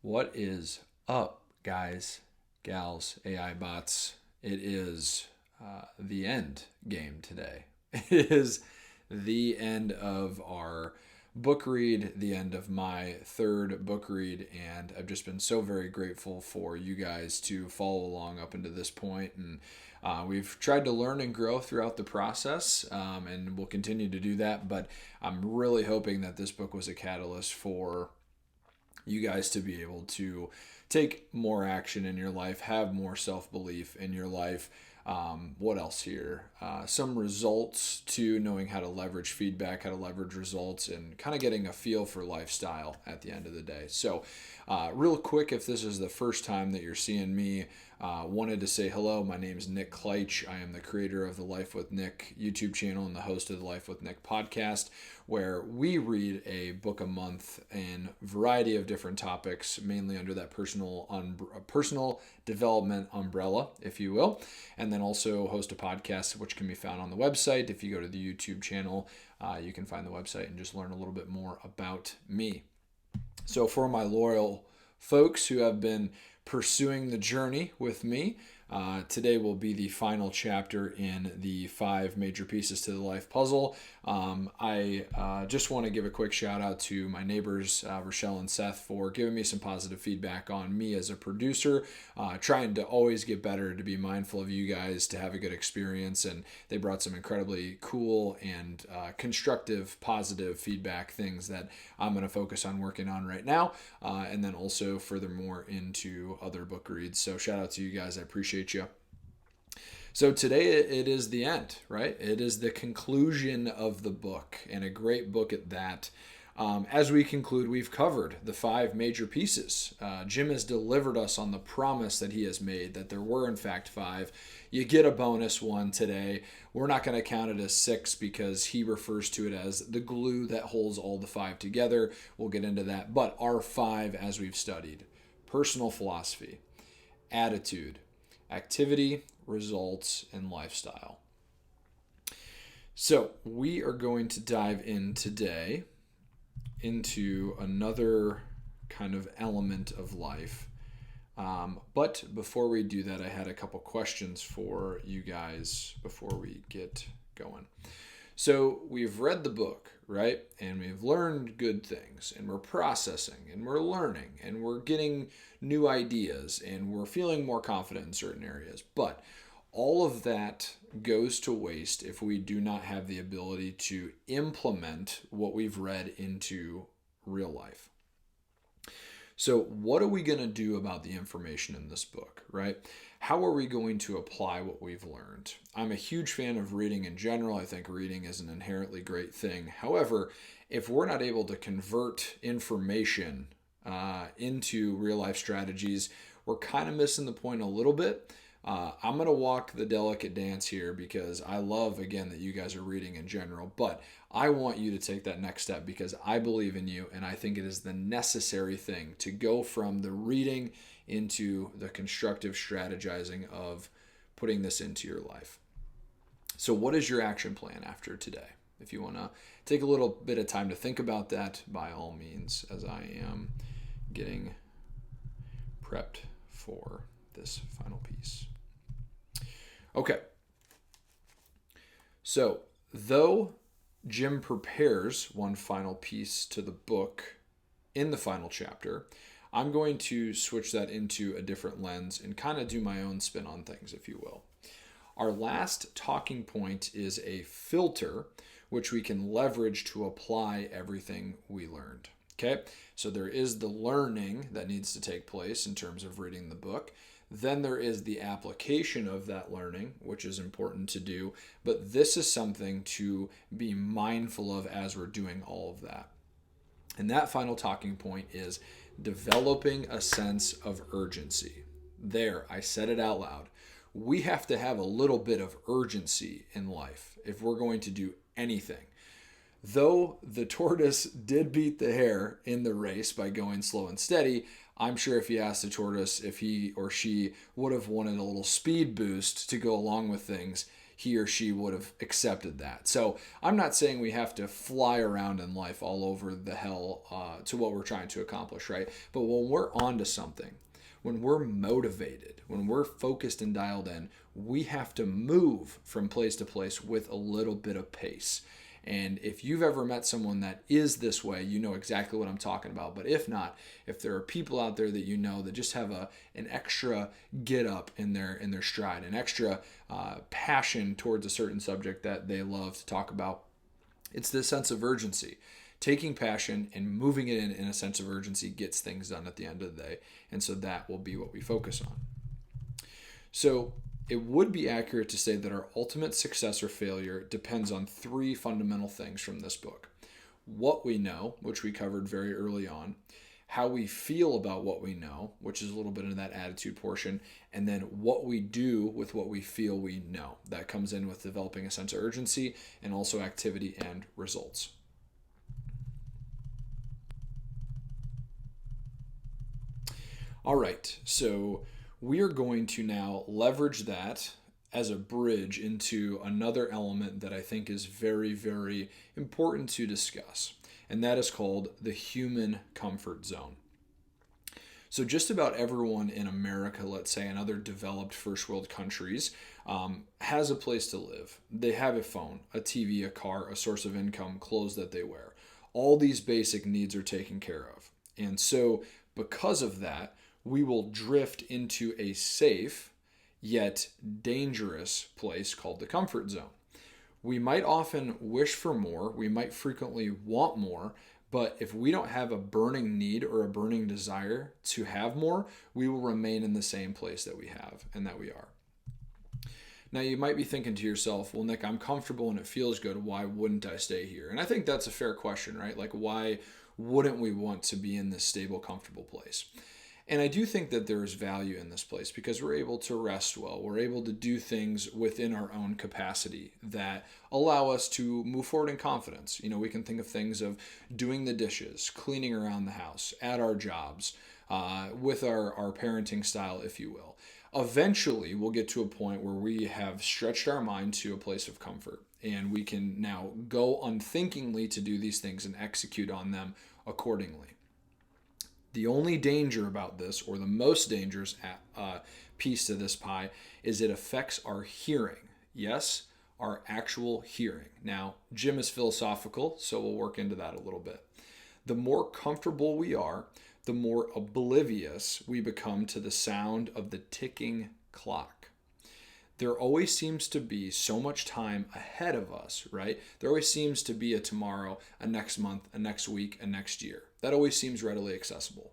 What is up, guys, gals, AI bots? It is the end game today. It is the end of our book read, the end of my third book read, and I've just been so very grateful for you guys to follow along up into this point. And we've tried to learn and grow throughout the process, and we'll continue to do that. But I'm really hoping that this book was a catalyst for you guys to be able to take more action in your life, have more self-belief in your life. What else here? Some results to knowing how to leverage feedback, how to leverage results, and kind of getting a feel for lifestyle at the end of the day. So real quick, if this is the first time that you're seeing me, wanted to say hello. My name is Nick Kleitch. I am the creator of the Life with Nick YouTube channel and the host of the Life with Nick podcast, where we read a book a month in a variety of different topics, mainly under that personal development umbrella, if you will, and then also host a podcast which can be found on the website. If you go to the YouTube channel, you can find the website and just learn a little bit more about me. So for my loyal folks who have been pursuing the journey with me, today will be the final chapter in the 5 major pieces to the life puzzle. I just want to give a quick shout out to my neighbors, Rochelle and Seth, for giving me some positive feedback on me as a producer, trying to always get better, to be mindful of you guys, to have a good experience. And they brought some incredibly cool and constructive, positive feedback, things that I'm going to focus on working on right now. And then also furthermore into other book reads. So shout out to you guys. I appreciate you. So today it is the end, right? It is the conclusion of the book, and a great book at that. As we conclude, we've covered the 5 major pieces. Jim has delivered us on the promise that he has made, that there were in fact 5. You get a bonus one today. We're not going to count it as 6 because he refers to it as the glue that holds all the 5 together. We'll get into that. But our 5, as we've studied: personal philosophy, attitude, activity, results, and lifestyle. So we are going to dive in today into another kind of element of life. But before we do that, I had a couple questions for you guys before we get going. So we've read the book, right? And we've learned good things, and we're processing, and we're learning, and we're getting new ideas, and we're feeling more confident in certain areas. But all of that goes to waste if we do not have the ability to implement what we've read into real life. So what are we going to do about the information in this book, right? How are we going to apply what we've learned? I'm a huge fan of reading in general. I think reading is an inherently great thing. However, if we're not able to convert information into real life strategies, we're kind of missing the point a little bit. I'm going to walk the delicate dance here because I love, again, that you guys are reading in general, but I want you to take that next step because I believe in you, and I think it is the necessary thing to go from the reading into the constructive strategizing of putting this into your life. So what is your action plan after today? If you want to take a little bit of time to think about that, by all means, as I am getting prepped for this final piece. Okay. So, though Jim prepares one final piece to the book in the final chapter, I'm going to switch that into a different lens and kind of do my own spin on things, if you will. Our last talking point is a filter which we can leverage to apply everything we learned. Okay, so there is the learning that needs to take place in terms of reading the book. Then there is the application of that learning, which is important to do. But this is something to be mindful of as we're doing all of that. And that final talking point is developing a sense of urgency. There, I said it out loud. We have to have a little bit of urgency in life if we're going to do anything. Though the tortoise did beat the hare in the race by going slow and steady, I'm sure if you asked the tortoise if he or she would have wanted a little speed boost to go along with things, he or she would have accepted that. So I'm not saying we have to fly around in life all over the hell to what we're trying to accomplish, right? But when we're onto something, when we're motivated, when we're focused and dialed in, we have to move from place to place with a little bit of pace. And if you've ever met someone that is this way, you know exactly what I'm talking about. But if not, if there are people out there that you know that just have an extra get up in their stride, an extra passion towards a certain subject that they love to talk about, it's this sense of urgency. Taking passion and moving it in a sense of urgency gets things done at the end of the day. And so that will be what we focus on. So it would be accurate to say that our ultimate success or failure depends on three fundamental things from this book. What we know, which we covered very early on, how we feel about what we know, which is a little bit of that attitude portion, and then what we do with what we feel we know. That comes in with developing a sense of urgency and also activity and results. All right, so we are going to now leverage that as a bridge into another element that I think is very, very important to discuss, and that is called the human comfort zone. So just about everyone in America, let's say, and other developed first world countries, has a place to live. They have a phone, a TV, a car, a source of income, clothes that they wear. All these basic needs are taken care of. And so because of that, we will drift into a safe yet dangerous place called the comfort zone. We might often wish for more, we might frequently want more, but if we don't have a burning need or a burning desire to have more, we will remain in the same place that we have and that we are. Now you might be thinking to yourself, well, Nick, I'm comfortable and it feels good. Why wouldn't I stay here? And I think that's a fair question, right? Like, why wouldn't we want to be in this stable, comfortable place? And I do think that there is value in this place because we're able to rest well. We're able to do things within our own capacity that allow us to move forward in confidence. You know, we can think of things of doing the dishes, cleaning around the house, at our jobs, with our parenting style, if you will. Eventually, we'll get to a point where we have stretched our mind to a place of comfort, and we can now go unthinkingly to do these things and execute on them accordingly. The only danger about this, or the most dangerous piece to this pie, is it affects our hearing. Yes, our actual hearing. Now, Jim is philosophical, so we'll work into that a little bit. The more comfortable we are, the more oblivious we become to the sound of the ticking clock. There always seems to be so much time ahead of us, right? There always seems to be a tomorrow, a next month, a next week, a next year. That always seems readily accessible.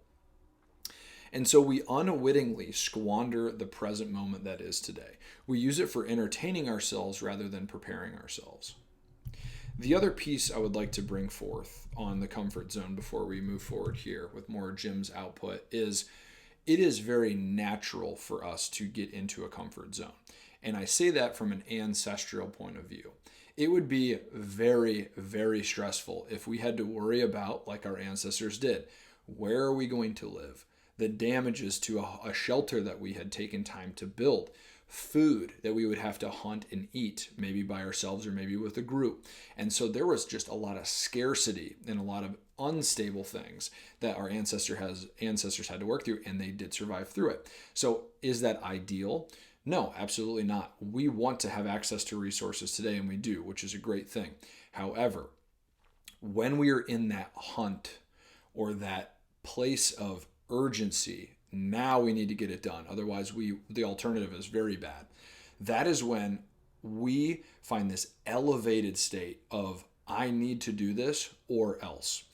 And so we unwittingly squander the present moment that is today. We use it for entertaining ourselves rather than preparing ourselves. The other piece I would like to bring forth on the comfort zone before we move forward here with more Jim's output is it is very natural for us to get into a comfort zone. And I say that from an ancestral point of view. It would be very, very stressful if we had to worry about, like our ancestors did, where are we going to live? The damages to a shelter that we had taken time to build, food that we would have to hunt and eat, maybe by ourselves or maybe with a group. And so there was just a lot of scarcity and a lot of unstable things that our ancestors had to work through, and they did survive through it. So is that ideal? No, absolutely not. We want to have access to resources today, and we do, which is a great thing. However, when we are in that hunt or that place of urgency, now we need to get it done. Otherwise, the alternative is very bad. That is when we find this elevated state of, I need to do this or else.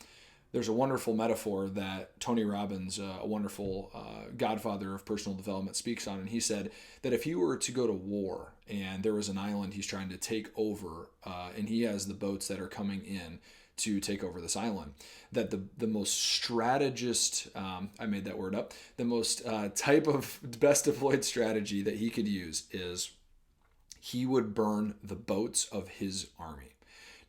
There's a wonderful metaphor that Tony Robbins, a wonderful godfather of personal development, speaks on. And he said that if he were to go to war and there was an island he's trying to take over, and he has the boats that are coming in to take over this island, that the most strategist, I made that word up, the most type of best deployed strategy that he could use is he would burn the boats of his army.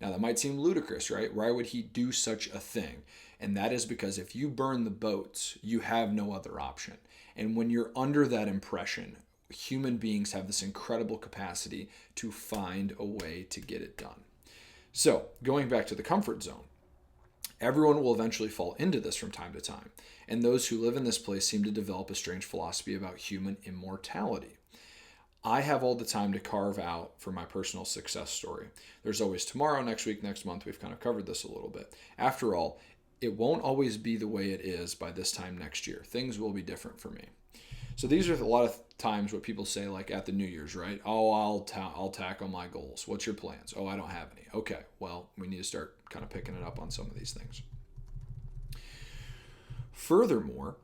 Now that might seem ludicrous, right? Why would he do such a thing? And that is because if you burn the boats, you have no other option. And when you're under that impression, human beings have this incredible capacity to find a way to get it done. So, going back to the comfort zone, everyone will eventually fall into this from time to time, and those who live in this place seem to develop a strange philosophy about human immortality. I have all the time to carve out for my personal success story. There's always tomorrow, next week, next month. We've kind of covered this a little bit. After all, it won't always be the way it is by this time next year. Things will be different for me. So these are a lot of times what people say, like at the New Year's, right? Oh, I'll tackle my goals. What's your plans? Oh, I don't have any. Okay, well, we need to start kind of picking it up on some of these things. Furthermore,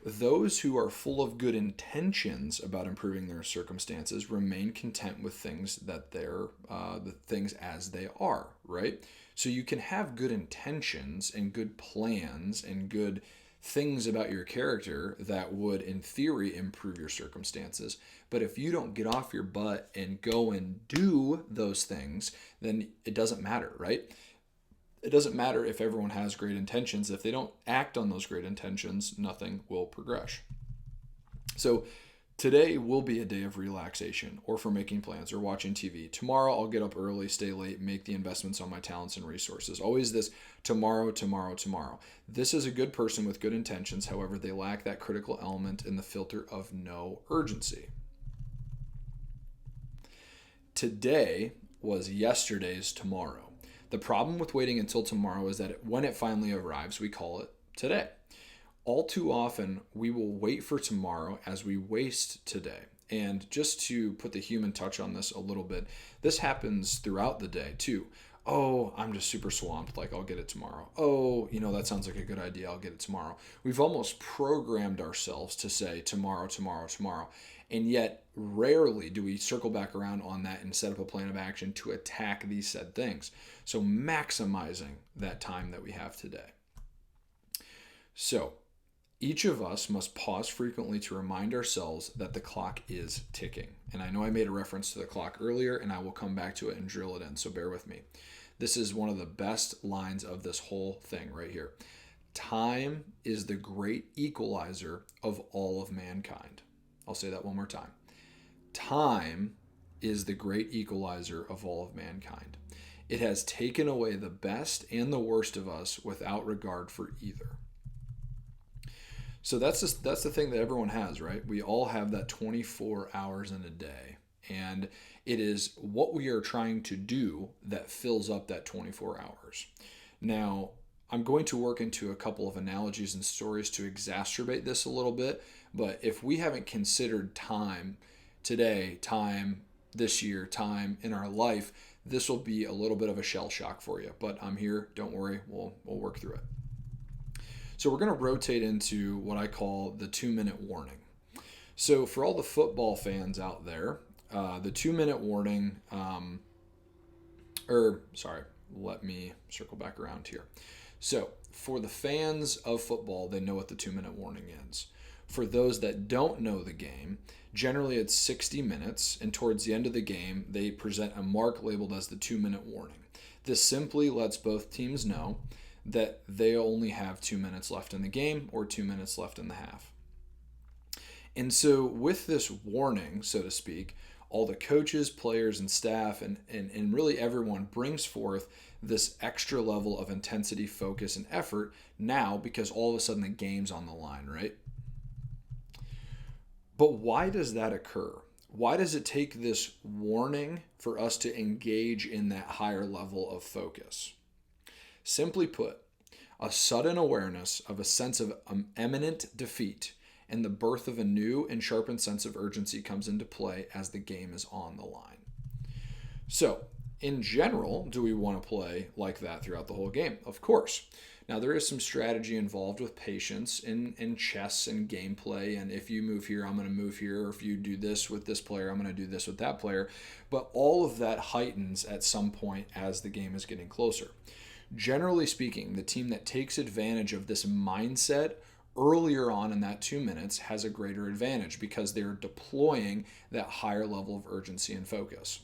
those who are full of good intentions about improving their circumstances remain content with things that the things as they are, right? So you can have good intentions and good plans and good things about your character that would, in theory, improve your circumstances. But if you don't get off your butt and go and do those things, then it doesn't matter, right? It doesn't matter if everyone has great intentions. If they don't act on those great intentions, nothing will progress. So today will be a day of relaxation or for making plans or watching TV. Tomorrow I'll get up early, stay late, make the investments on my talents and resources. Always this tomorrow, tomorrow, tomorrow. This is a good person with good intentions. However, they lack that critical element in the filter of no urgency. Today was yesterday's tomorrow. The problem with waiting until tomorrow is that when it finally arrives, we call it today. All too often, we will wait for tomorrow as we waste today. And just to put the human touch on this a little bit, this happens throughout the day too. Oh, I'm just super swamped, like I'll get it tomorrow. Oh, that sounds like a good idea, I'll get it tomorrow. We've almost programmed ourselves to say tomorrow, tomorrow, tomorrow. And yet, rarely do we circle back around on that and set up a plan of action to attack these said things. So maximizing that time that we have today. So each of us must pause frequently to remind ourselves that the clock is ticking. And I know I made a reference to the clock earlier, and I will come back to it and drill it in, so bear with me. This is one of the best lines of this whole thing right here. Time is the great equalizer of all of mankind. I'll say that one more time. Time is the great equalizer of all of mankind. It has taken away the best and the worst of us without regard for either. So that's the thing that everyone has, right? We all have that 24 hours in a day. And it is what we are trying to do that fills up that 24 hours. Now, I'm going to work into a couple of analogies and stories to exacerbate this a little bit. But if we haven't considered time today, time this year, time in our life, this will be a little bit of a shell shock for you. But I'm here. Don't worry. We'll work through it. So we're going to rotate into what I call the 2-minute warning. So for all the football fans out there, the 2-minute warning, let me circle back around here. So for the fans of football, they know what the 2-minute warning is. For those that don't know the game, generally it's 60 minutes, and towards the end of the game, they present a mark labeled as the 2-minute warning. This simply lets both teams know that they only have 2 minutes left in the game or 2 minutes left in the half. And so with this warning, so to speak, all the coaches, players, and staff, and really everyone brings forth this extra level of intensity, focus, and effort now because all of a sudden the game's on the line, right? But why does that occur? Why does it take this warning for us to engage in that higher level of focus? Simply put, a sudden awareness of a sense of imminent defeat and the birth of a new and sharpened sense of urgency comes into play as the game is on the line. So, in general, do we want to play like that throughout the whole game? Of course. Now, there is some strategy involved with patience in chess and gameplay, and if you move here, I'm going to move here, or if you do this with this player, I'm going to do this with that player. But all of that heightens at some point as the game is getting closer. Generally speaking, the team that takes advantage of this mindset earlier on in that 2 minutes has a greater advantage because they're deploying that higher level of urgency and focus.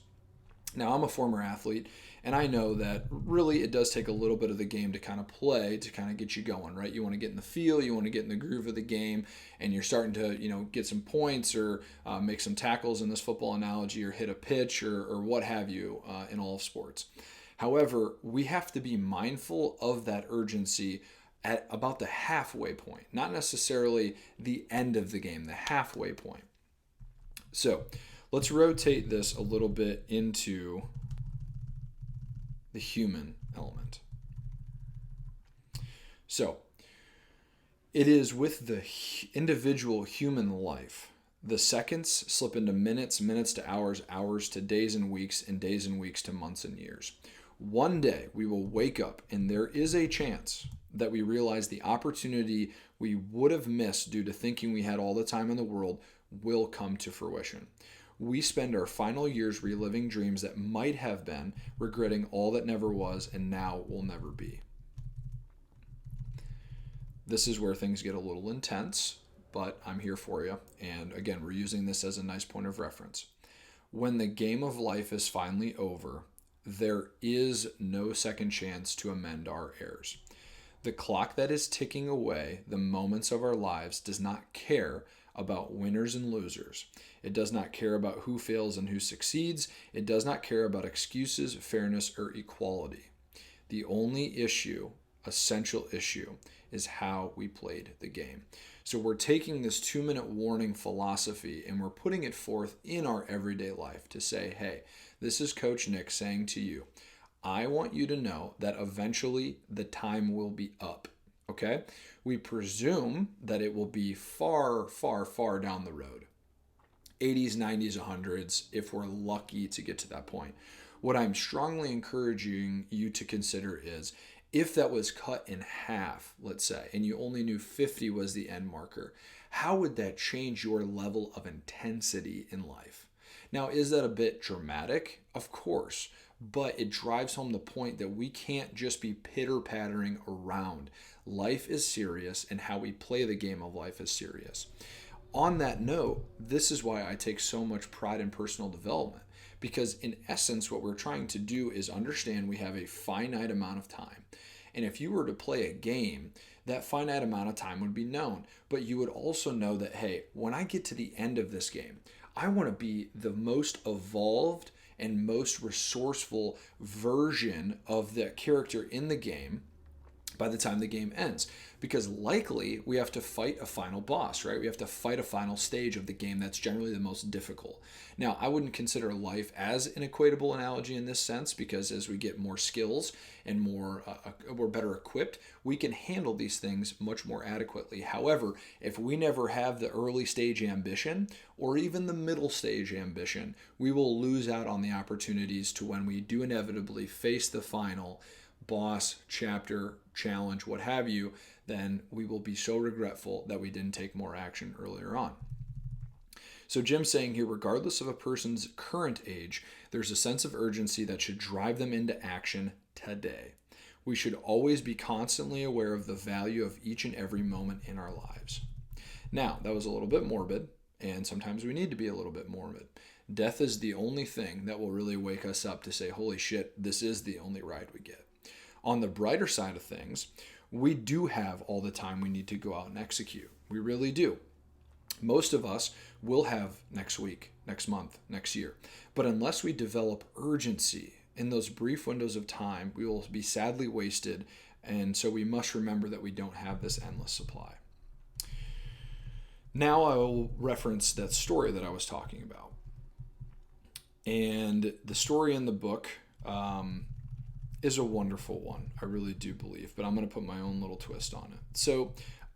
Now, I'm a former athlete, and I know that really it does take a little bit of the game to kind of play to kind of get you going, right? You want to get in the feel, you want to get in the groove of the game, and you're starting to, get some points or make some tackles in this football analogy or hit a pitch or what have you in all of sports. However, we have to be mindful of that urgency at about the halfway point, not necessarily the end of the game, the halfway point. So let's rotate this a little bit into the human element. So it is with the individual human life. The seconds slip into minutes, minutes to hours, hours to days and weeks, and days and weeks to months and years. One day we will wake up and there is a chance that we realize the opportunity we would have missed due to thinking we had all the time in the world will come to fruition. We spend our final years reliving dreams that might have been, regretting all that never was and now will never be. This is where things get a little intense, but I'm here for you. And again, we're using this as a nice point of reference. When the game of life is finally over, there is no second chance to amend our errors. The clock that is ticking away the moments of our lives does not care about winners and losers. It does not care about who fails and who succeeds. It does not care about excuses, fairness, or equality. The only issue, essential issue, is how we played the game. So we're taking this 2-minute warning philosophy and we're putting it forth in our everyday life to say, hey, this is Coach Nick saying to you, I want you to know that eventually the time will be up. Okay? We presume that it will be far, far, far down the road. 80s, 90s, 100s, if we're lucky to get to that point. What I'm strongly encouraging you to consider is if that was cut in half, let's say, and you only knew 50 was the end marker, how would that change your level of intensity in life? Now, is that a bit dramatic? Of course, but it drives home the point that we can't just be pitter-pattering around. Life is serious, and how we play the game of life is serious. On that note, this is why I take so much pride in personal development, because in essence, what we're trying to do is understand we have a finite amount of time. And if you were to play a game, that finite amount of time would be known. But you would also know that, hey, when I get to the end of this game, I want to be the most evolved and most resourceful version of the character in the game by the time the game ends. Because likely we have to fight a final boss, right? We have to fight a final stage of the game that's generally the most difficult. Now, I wouldn't consider life as an equatable analogy in this sense, because as we get more skills and we're better equipped, we can handle these things much more adequately. However, if we never have the early stage ambition or even the middle stage ambition, we will lose out on the opportunities to when we do inevitably face the final boss, chapter, challenge, what have you, then we will be so regretful that we didn't take more action earlier on. So Jim's saying here, regardless of a person's current age, there's a sense of urgency that should drive them into action today. We should always be constantly aware of the value of each and every moment in our lives. Now, that was a little bit morbid, and sometimes we need to be a little bit morbid. Death is the only thing that will really wake us up to say, holy shit, this is the only ride we get. On the brighter side of things, we do have all the time we need to go out and execute. We really do. Most of us will have next week, next month, next year. But unless we develop urgency in those brief windows of time, we will be sadly wasted. And so we must remember that we don't have this endless supply. Now I will reference that story that I was talking about. And the story in the book is a wonderful one. I really do believe, but I'm going to put my own little twist on it. So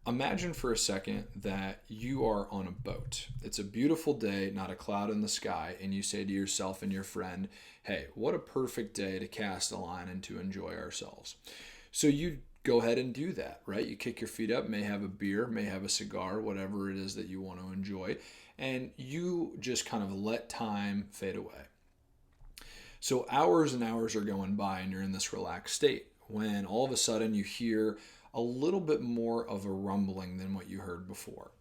imagine for a second that you are on a boat. It's a beautiful day, not a cloud in the sky, and you say to yourself and your friend, hey, what a perfect day to cast a line and to enjoy ourselves. So you go ahead and do that, right? You kick your feet up, may have a beer, may have a cigar, whatever it is that you want to enjoy, and you just kind of let time fade away. So hours and hours are going by and you're in this relaxed state when all of a sudden you hear a little bit more of a rumbling than what you heard before.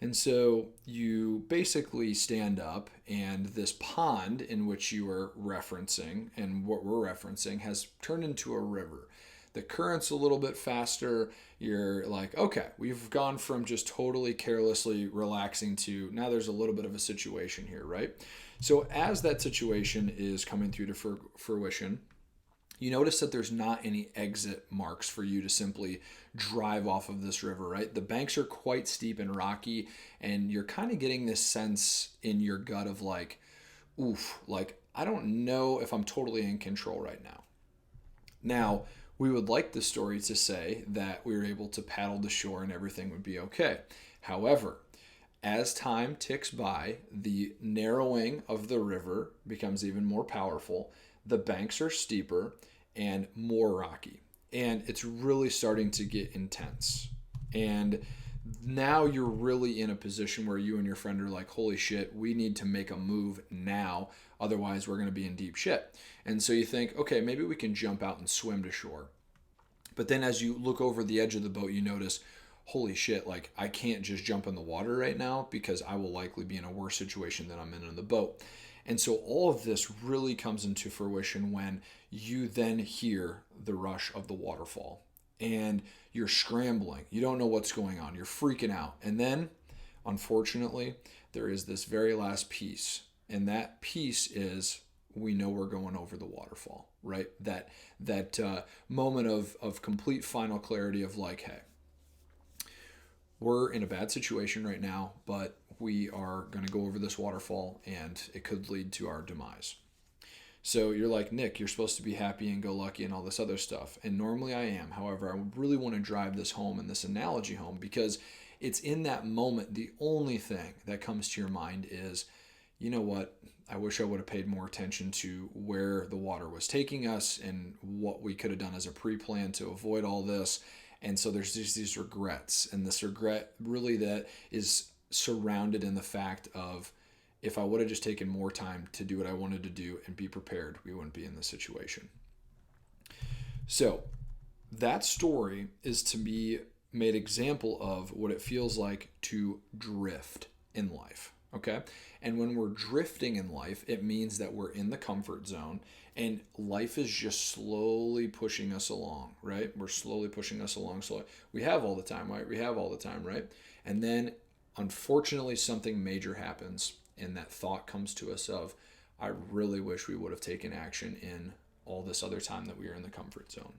And so you basically stand up, and this pond in which you are referencing and what we're referencing has turned into a river. The current's a little bit faster. You're like, okay, we've gone from just totally carelessly relaxing to now there's a little bit of a situation here, right? So as that situation is coming through to fruition, you notice that there's not any exit marks for you to simply drive off of this river, right? The banks are quite steep and rocky, and you're kind of getting this sense in your gut of like, oof, like I don't know if I'm totally in control right now. Now, we would like the story to say that we were able to paddle to shore and everything would be okay. However, as time ticks by, the narrowing of the river becomes even more powerful. The banks are steeper and more rocky. And it's really starting to get intense. And now you're really in a position where you and your friend are like, holy shit, we need to make a move now. Otherwise, we're going to be in deep shit. And so you think, okay, maybe we can jump out and swim to shore. But then as you look over the edge of the boat, you notice, holy shit, like I can't just jump in the water right now because I will likely be in a worse situation than I'm in the boat. And so all of this really comes into fruition when you then hear the rush of the waterfall and you're scrambling. You don't know what's going on. You're freaking out. And then, unfortunately, there is this very last piece. And that piece is we know we're going over the waterfall, right? That moment of complete final clarity of like, hey, we're in a bad situation right now, but we are going to go over this waterfall and it could lead to our demise. So you're like, Nick, you're supposed to be happy and go lucky and all this other stuff. And normally I am. However, I really want to drive this home and this analogy home because it's in that moment, the only thing that comes to your mind is, you know what? I wish I would have paid more attention to where the water was taking us and what we could have done as a pre-plan to avoid all this. And so there's just these regrets, and this regret really that is surrounded in the fact of if I would have just taken more time to do what I wanted to do and be prepared, we wouldn't be in this situation. So that story is to be made example of what it feels like to drift in life. Okay. And when we're drifting in life, it means that we're in the comfort zone and life is just slowly pushing us along, right? We're slowly pushing us along. So we have all the time, right? We have all the time, right? And then unfortunately, something major happens and that thought comes to us of, I really wish we would have taken action in all this other time that we were in the comfort zone.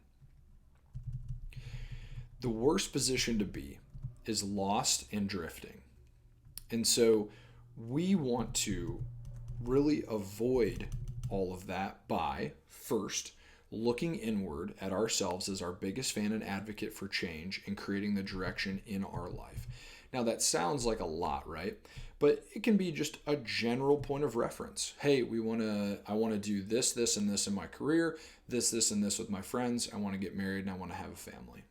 The worst position to be is lost and drifting. And so we want to really avoid all of that by first looking inward at ourselves as our biggest fan and advocate for change and creating the direction in our life. Now that sounds like a lot, right? But it can be just a general point of reference. Hey, I want to do this, this, and this in my career, this, and this with my friends. I want to get married and I want to have a family.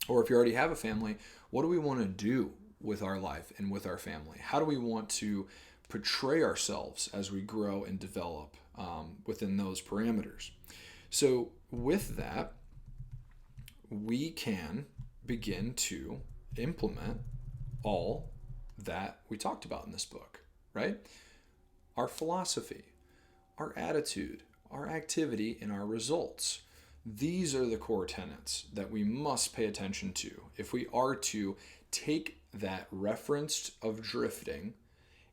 Or if you already have a family, what do we want to do with our life and with our family? How do we want to portray ourselves as we grow and develop within those parameters? So with that, we can begin to implement all that we talked about in this book, right? Our philosophy, our attitude, our activity, and our results. These are the core tenets that we must pay attention to if we are to take that reference of drifting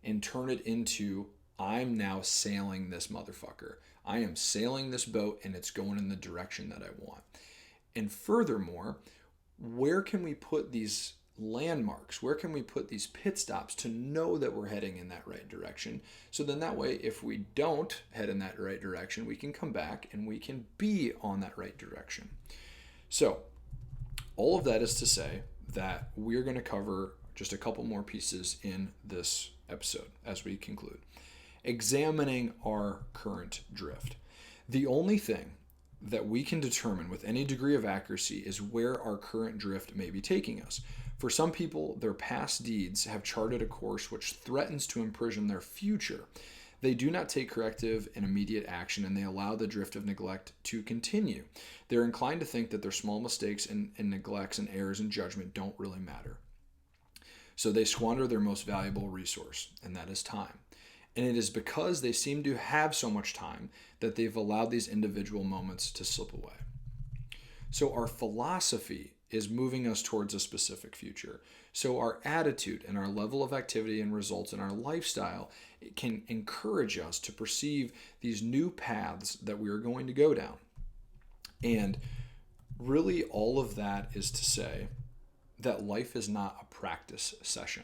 and turn it into, I'm now sailing this motherfucker. I am sailing this boat and it's going in the direction that I want. And furthermore, where can we put these landmarks? Where can we put these pit stops to know that we're heading in that right direction? So then that way, if we don't head in that right direction, we can come back and we can be on that right direction. So all of that is to say that we're going to cover just a couple more pieces in this episode as we conclude. Examining our current drift. The only thing that we can determine with any degree of accuracy is where our current drift may be taking us. For some people, their past deeds have charted a course which threatens to imprison their future. They do not take corrective and immediate action, and they allow the drift of neglect to continue. They're inclined to think that their small mistakes and neglects and errors in judgment don't really matter. So they squander their most valuable resource, and that is time. And it is because they seem to have so much time that they've allowed these individual moments to slip away. So our philosophy is moving us towards a specific future. So our attitude and our level of activity and results in our lifestyle can encourage us to perceive these new paths that we are going to go down. And really all of that is to say that life is not a practice session.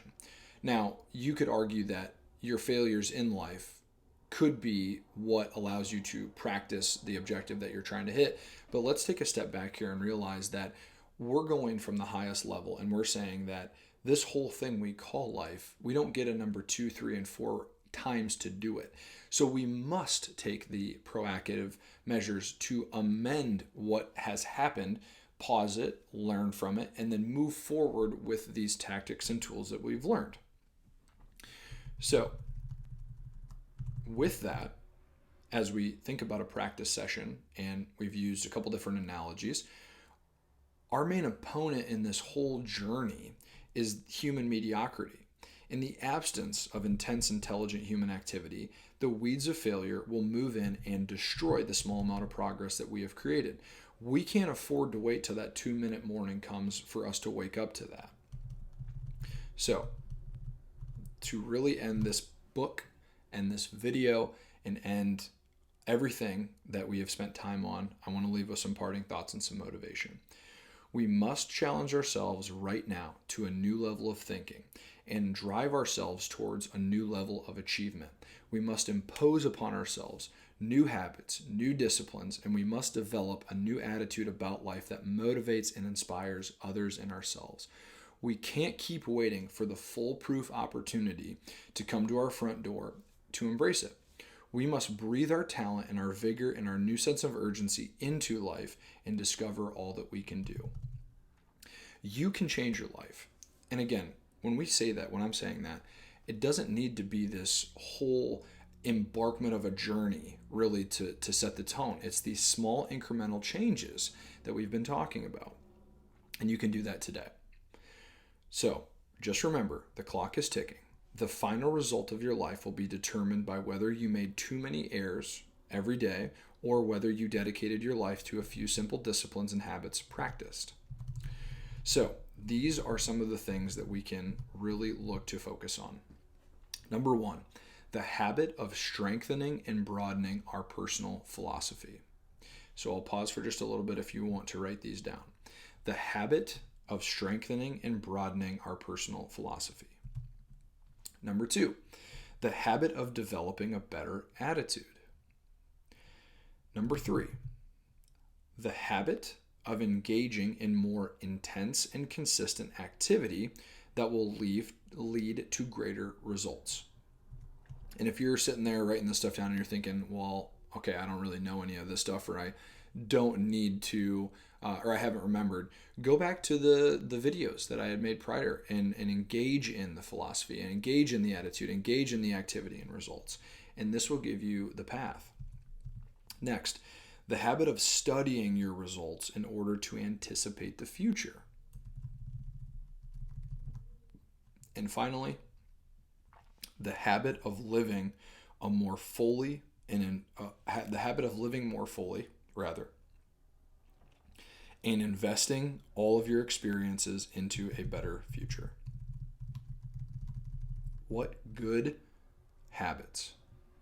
Now, you could argue that your failures in life could be what allows you to practice the objective that you're trying to hit. But let's take a step back here and realize that we're going from the highest level and we're saying that this whole thing we call life, we don't get a number 2, 3, and 4 times to do it. So we must take the proactive measures to amend what has happened, pause it, learn from it, and then move forward with these tactics and tools that we've learned. So with that, as we think about a practice session, and we've used a couple different analogies, our main opponent in this whole journey is human mediocrity. In the absence of intense, intelligent human activity, the weeds of failure will move in and destroy the small amount of progress that we have created. We can't afford to wait till that 2-minute morning comes for us to wake up to that. So, to really end this book and this video and end everything that we have spent time on, I want to leave with some parting thoughts and some motivation. We must challenge ourselves right now to a new level of thinking and drive ourselves towards a new level of achievement. We must impose upon ourselves new habits, new disciplines, and we must develop a new attitude about life that motivates and inspires others and ourselves. We can't keep waiting for the foolproof opportunity to come to our front door to embrace it. We must breathe our talent and our vigor and our new sense of urgency into life and discover all that we can do. You can change your life. And again, when we say that, when I'm saying that, it doesn't need to be this whole embarkment of a journey really to set the tone. It's these small incremental changes that we've been talking about. And you can do that today. So just remember, the clock is ticking. The final result of your life will be determined by whether you made too many errors every day or whether you dedicated your life to a few simple disciplines and habits practiced. So these are some of the things that we can really look to focus on. Number 1, the habit of strengthening and broadening our personal philosophy. So I'll pause for just a little bit if you want to write these down. The habit of strengthening and broadening our personal philosophy. Number 2, the habit of developing a better attitude. Number 3, the habit of engaging in more intense and consistent activity that will lead to greater results. And if you're sitting there writing this stuff down and you're thinking, well, okay, I don't really know any of this stuff, or I don't need to, or I haven't remembered, go back to the videos that I had made prior and engage in the philosophy and engage in the attitude, engage in the activity and results. And this will give you the path. Next, the habit of studying your results in order to anticipate the future. And finally, the habit of living more fully and investing all of your experiences into a better future. What good habits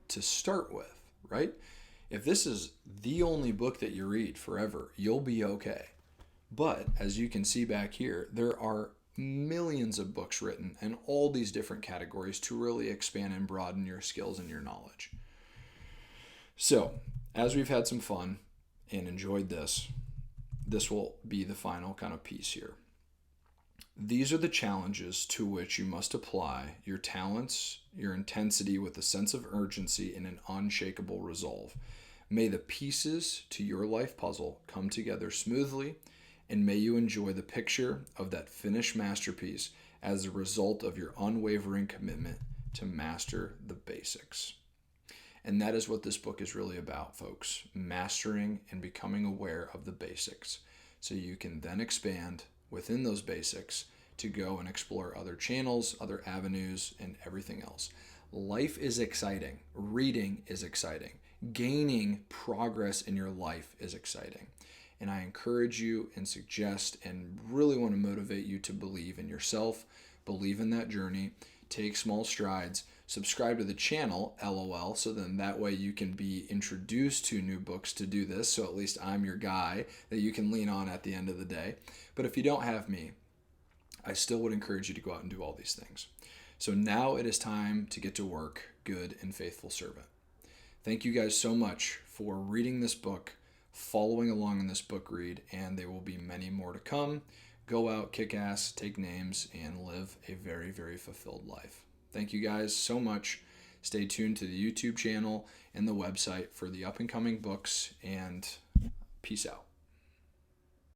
to start with, right? If this is the only book that you read forever, you'll be okay. But as you can see back here, there are millions of books written in all these different categories to really expand and broaden your skills and your knowledge. So, as we've had some fun and enjoyed this will be the final kind of piece here. These are the challenges to which you must apply your talents, your intensity with a sense of urgency and an unshakable resolve. May the pieces to your life puzzle come together smoothly, and may you enjoy the picture of that finished masterpiece as a result of your unwavering commitment to master the basics. And that is what this book is really about, folks. Mastering and becoming aware of the basics, so you can then expand within those basics to go and explore other channels, other avenues, and everything else. Life is exciting. Reading is exciting. Gaining progress in your life is exciting. And I encourage you and suggest and really want to motivate you to believe in yourself, believe in that journey, take small strides, subscribe to the channel, LOL, so then that way you can be introduced to new books to do this. So at least I'm your guy that you can lean on at the end of the day. But if you don't have me, I still would encourage you to go out and do all these things. So now it is time to get to work, good and faithful servant. Thank you guys so much for reading this book, following along in this book read, and there will be many more to come. Go out, kick ass, take names, and live a very, very fulfilled life. Thank you guys so much. Stay tuned to the YouTube channel and the website for the up and coming books, and peace out.